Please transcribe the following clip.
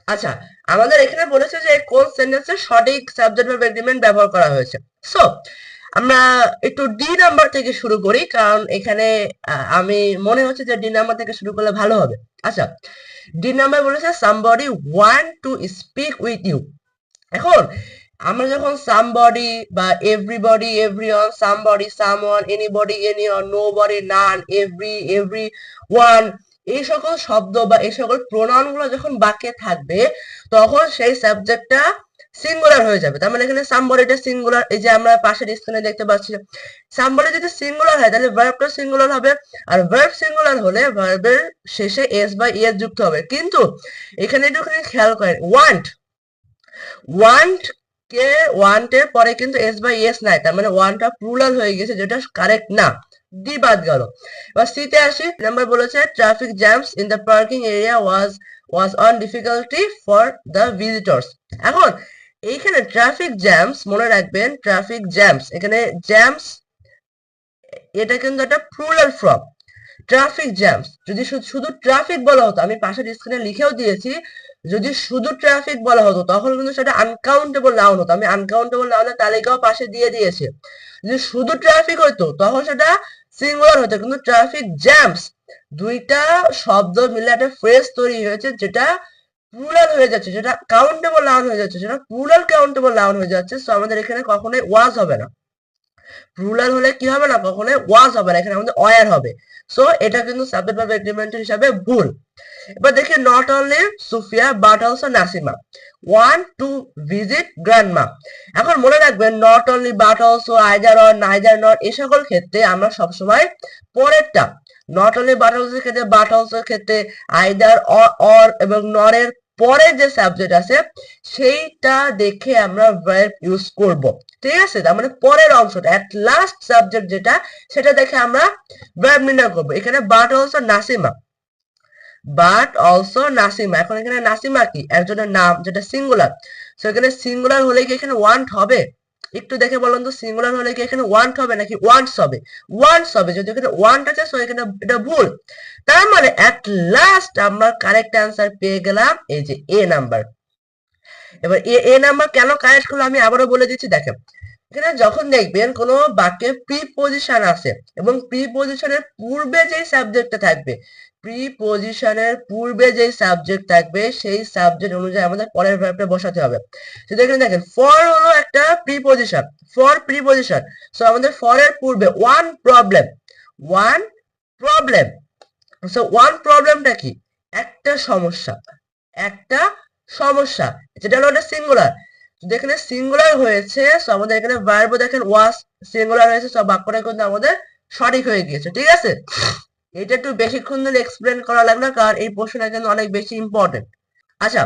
আচ্ছা, আমাদের এখানে বলেছে যে কোন সেন্টেন্সে সঠিক সাবজেক্ট ভার্ব এগ্রিমেন্ট ব্যবহার করা হয়েছে। সো আমরা একটু ডি নাম্বার থেকে শুরু করি, কারণ এখানে আমি মনে হচ্ছে যে ডি নাম্বার থেকে শুরু করলে ভালো হবে। আচ্ছা, ডি নাম্বার বলেছে somebody want to speak with you. এখন আমরা যখন সামবডি বা everybody, everyone, somebody, someone, anybody, anyone, nobody, none, every one, এই সকল শব্দ বা এই সকল প্রোনাউন গুলো যখন বাক্যে থাকবে, তখন সেই সাবজেক্টটা সিঙ্গুলার হয়ে যাবে। তার মানে এখানে সামবডিটা সিঙ্গুলার, এই যে আমরা পাশের স্ক্রিনে দেখতে পাচ্ছি, সামবডি যদি সিঙ্গুলার হয় তাহলে ভার্বটা সিঙ্গুলার হবে। আর ভার্ব সিঙ্গুলার হলে ভার্বের শেষে এস বা ইএস যুক্ত হবে। কিন্তু এখানে একটুখানি খেয়াল করেন, ওয়ান্ট, ওয়ান্ট কে ওয়ান্টের পরে কিন্তু এস বাই এস নাই, তার মানে ওয়ানটা প্লুরাল হয়ে গেছে, যেটা কারেক্ট না। ডি বাদ গেল। এবার সিতে আসি, নাম্বার বলেছে traffic jams in the parking area was on difficulty for the visitors. এখন এইখানে ট্রাফিক জ্যামস, মনে রাখবেন ট্রাফিক জ্যামস, এখানে জ্যামস এটা কিন্তু একটা প্লুরাল ফর্ম। ট্রাফিক জ্যামস যদি শুধু ট্রাফিক বলা হতো, আমি পাশের স্ক্রিনে লিখেও দিয়েছি, যদি শুধু ট্রাফিক বলা হতো তখন কিন্তু সেটা আনকাউন্টেবল নাউন হতো। আমি আনকাউন্টেবল নাউনের তালিকাও পাশে দিয়ে দিয়েছি। যদি শুধু ট্রাফিক হতো তখন সেটা সিঙ্গুলার হতো, কিন্তু ট্রাফিক জ্যামস দুইটা শব্দ মিলে একটা ফ্রেজ তৈরি হয়েছে, যেটা প্লুরাল হয়ে যাচ্ছে, যেটা কাউন্টেবল নাউন হয়ে যাচ্ছে, সেটা প্লুরাল কাউন্টেবল নাউন হয়ে যাচ্ছে। সো আমাদের এখানে কখনোই ওয়াজ হবে না। প্লুরাল হলে কি হবে না, কখনোই ওয়াজ হবে না, এখানে আমাদের ওয়ার হবে। সো এটা কিন্তু সাবজেক্ট ভার্ব এগ্রিমেন্ট হিসাবে ভুল। এবার দেখি, not only Sufia but also Nasima want to visit grandma. এখন মনে রাখবেন, not only, but also, either or, neither not, এই সকল ক্ষেত্রে আমরা সবসময় পরেরটা, নট অনলি বাট অলসো ক্ষেত্রে, বাট অলসো ক্ষেত্রে, আইদার অর এবং নরের পরে যে সাবজেক্ট আছে সেইটা দেখে আমরা ভার্ব ইউজ করব। ঠিক আছে, তার মানে পরের অংশটা, এট লাস্ট সাবজেক্ট যেটা, সেটা দেখে আমরা ভার্ব নির্ণয় করবো। এখানে but also Nasima, but also Nasima, এখন এখানে নাসিমা কি, একজনের নাম, যেটা সিঙ্গুলার। সো এখানে সিঙ্গুলার হলে কি এখানে ওয়ান্ট হবে? একটু দেখে বলুন তো, সিঙ্গুলার হলে কি এখানে ওয়ান্ট হবে নাকি ওয়ান্টস হবে? ওয়ান্টস হবে। যদি এখানে ওয়ান্ট আছে সো এখানে এটা ভুল। তার মানে এট লাস্ট আমরা কারেক্ট অ্যান্সার পেয়ে গেলাম এই যে এ নাম্বার। এবার এ নাম্বার কেন কারেক্ট হলো আমি আবারও বলে দিচ্ছি, দেখেন এখানে যখন দেখবেন কোনো বাক্যে প্রিপজিশন আছে এবং প্রিপজিশনের পূর্বে যে সাবজেক্টটা থাকবে, প্রিপজিশনের পূর্বে যে সাবজেক্ট থাকবে সেই সাবজেক্ট অনুযায়ী আমাদের পরের ভার্বটা বসাতে হবে। সেটা এখানে দেখেন, ফর হলো একটা প্রিপজিশন, ফর প্রিপজিশন। সো আমাদের ফরের পূর্বে one problem, one problem. So one প্রবলেমটা কি, একটা সমস্যা, একটা সমস্যা, যেটা হলো একটা সিঙ্গুলার। যদি এখানে সিঙ্গুলার হয়েছে সো আমাদের এখানে ভার্ব দেখেন ওয়াজ সিঙ্গুলার হয়েছে, সব বাক্যটা কিন্তু আমাদের সঠিক হয়ে গিয়েছে। ঠিক আছে, এটা একটু বেশিক্ষণ ধরে এক্সপ্লেন করা লাগলো, কারণ এই প্রশ্নটা কিন্তু অনেক বেশি ইম্পর্টেন্ট। আচ্ছা,